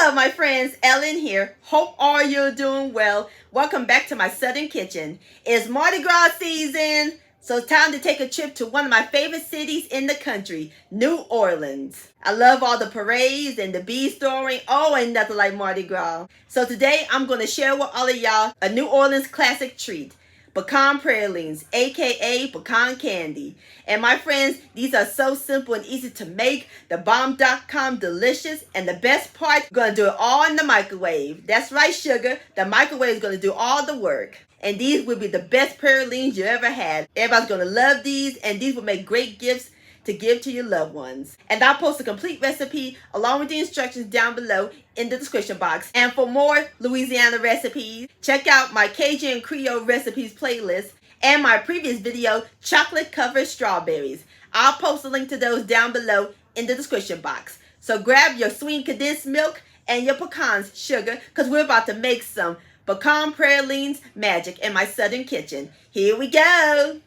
Hello, my friends. Ellen here. Hope all you're doing well. Welcome back to my southern kitchen. It's Mardi Gras season, so it's time to take a trip to one of my favorite cities in the country, New Orleans. I love all the parades and the bead storing. Oh, ain't nothing like Mardi Gras. So today I'm going to share with all of y'all a New Orleans classic treat. Pecan pralines, aka pecan candy. And my friends, these are so simple and easy to make. The bomb.com delicious. And the best part, you're going to do it all in the microwave. That's right, sugar. The microwave is going to do all the work. And these will be the best pralines you ever had. Everybody's going to love these, and these will make great gifts to give to your loved ones. And I'll post a complete recipe along with the instructions down below in the description box. And for more Louisiana recipes, check out my Cajun Creole recipes playlist and my previous video, chocolate covered strawberries. I'll post a link to those down below in the description box. So grab your sweetened condensed milk and your pecans, sugar, because we're about to make some pecan pralines magic in my southern kitchen. Here we go.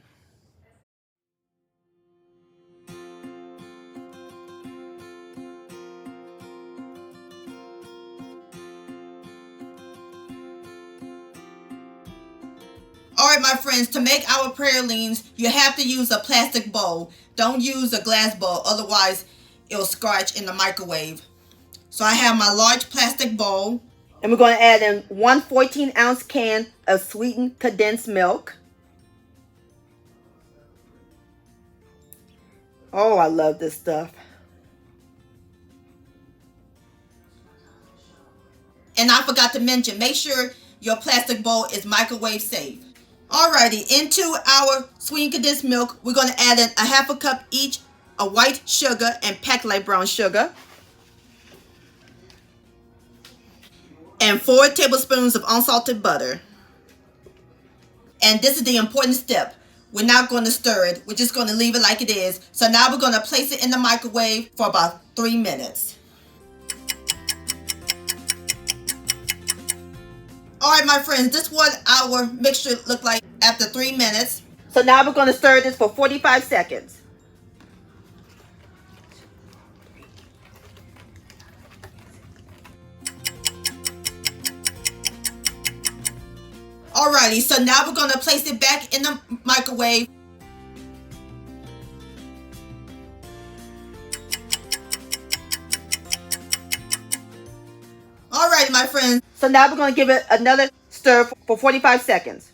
Alright, my friends, to make our pralines, you have to use a plastic bowl. Don't use a glass bowl, otherwise it'll scratch in the microwave. So I have my large plastic bowl. And we're going to add in 1 14-ounce can of sweetened condensed milk. Oh, I love this stuff. And I forgot to mention, make sure your plastic bowl is microwave safe. Alrighty, into our sweetened condensed milk, we're going to add in a half a cup each of white sugar and packed light brown sugar. And 4 tablespoons of unsalted butter. And this is the important step. We're not going to stir it. We're just going to leave it like it is. So now we're going to place it in the microwave for about 3 minutes. Alright, my friends, this is what our mixture looked like after 3 minutes. So now we're going to stir this for 45 seconds. Alrighty, so now we're going to place it back in the microwave. Alrighty, my friends. So now we're going to give it another stir for 45 seconds.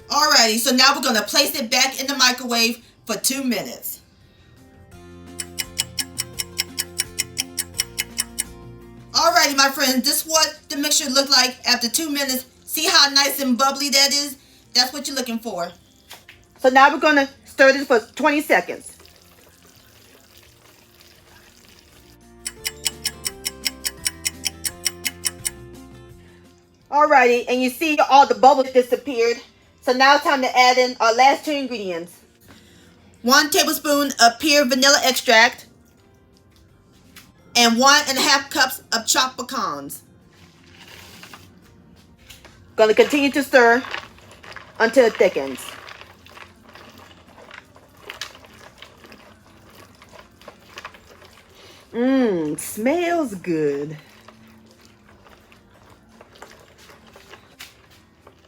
Alrighty, so now we're going to place it back in the microwave for 2 minutes. Alrighty, my friends, this is what the mixture looked like after 2 minutes. See how nice and bubbly that is? That's what you're looking for. So now we're going to stir this for 20 seconds. Alrighty, and you see all the bubbles disappeared. So now it's time to add in our last 2 ingredients. 1 tablespoon of pure vanilla extract. And 1.5 cups of chopped pecans. Going to continue to stir until it thickens. Smells good.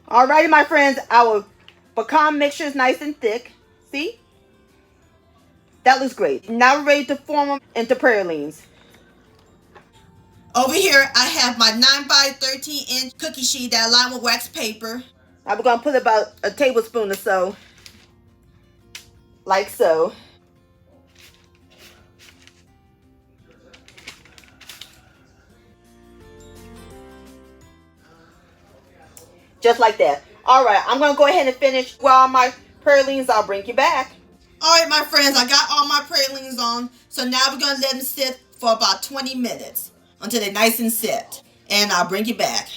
Alrighty, my friends, our pecan mixture is nice and thick. See? That looks great. Now we're ready to form them into pralines. Over here, I have my 9 by 13 inch cookie sheet that I lined with wax paper. Now we're going to put about a tablespoon or so. Like so. Just like that. Alright, I'm going to go ahead and finish while my pralines. I'll bring you back. Alright, my friends, I got all my pralines on. So now we're going to let them sit for about 20 minutes until they're nice and set. And I'll bring you back.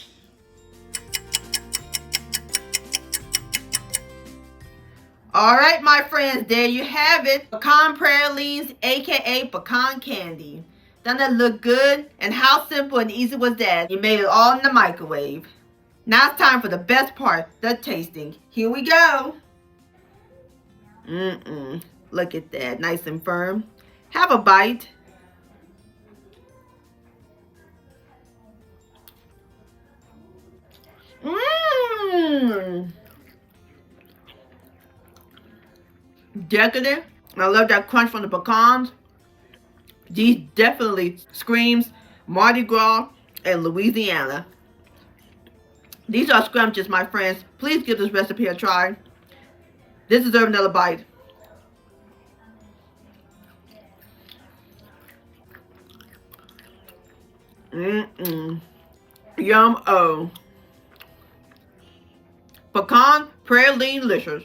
Alright, my friends, there you have it. Pecan pralines, aka pecan candy. Doesn't that look good? And how simple and easy was that? You made it all in the microwave. Now it's time for the best part, the tasting. Here we go. Look at that, nice and firm. Have a bite. Decadent. I love that crunch from the pecans. These definitely screams Mardi Gras and Louisiana. These are scrumptious, my friends. Please give this recipe a try. This deserves another bite. Yum-o. Pecan praline licious.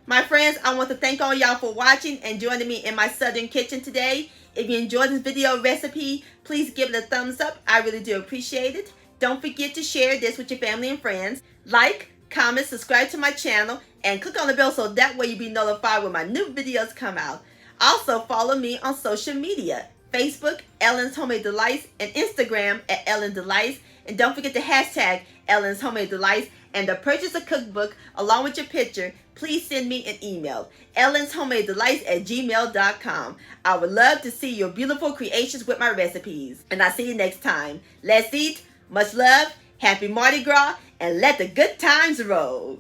My friends, I want to thank all y'all for watching and joining me in my southern kitchen today. If you enjoyed this video recipe, please give it a thumbs up. I really do appreciate it. Don't forget to share this with your family and friends. Like, comment, subscribe to my channel, and click on the bell so that way you'll be notified when my new videos come out. Also, follow me on social media. Facebook, Ellen's Homemade Delights, and Instagram at Ellen Delights. And don't forget the hashtag Ellen's Homemade Delights. And to purchase a cookbook along with your picture, please send me an email, ellenshomemadedelights@gmail.com. I would love to see your beautiful creations with my recipes. And I'll see you next time. Let's eat, much love, happy Mardi Gras, and let the good times roll.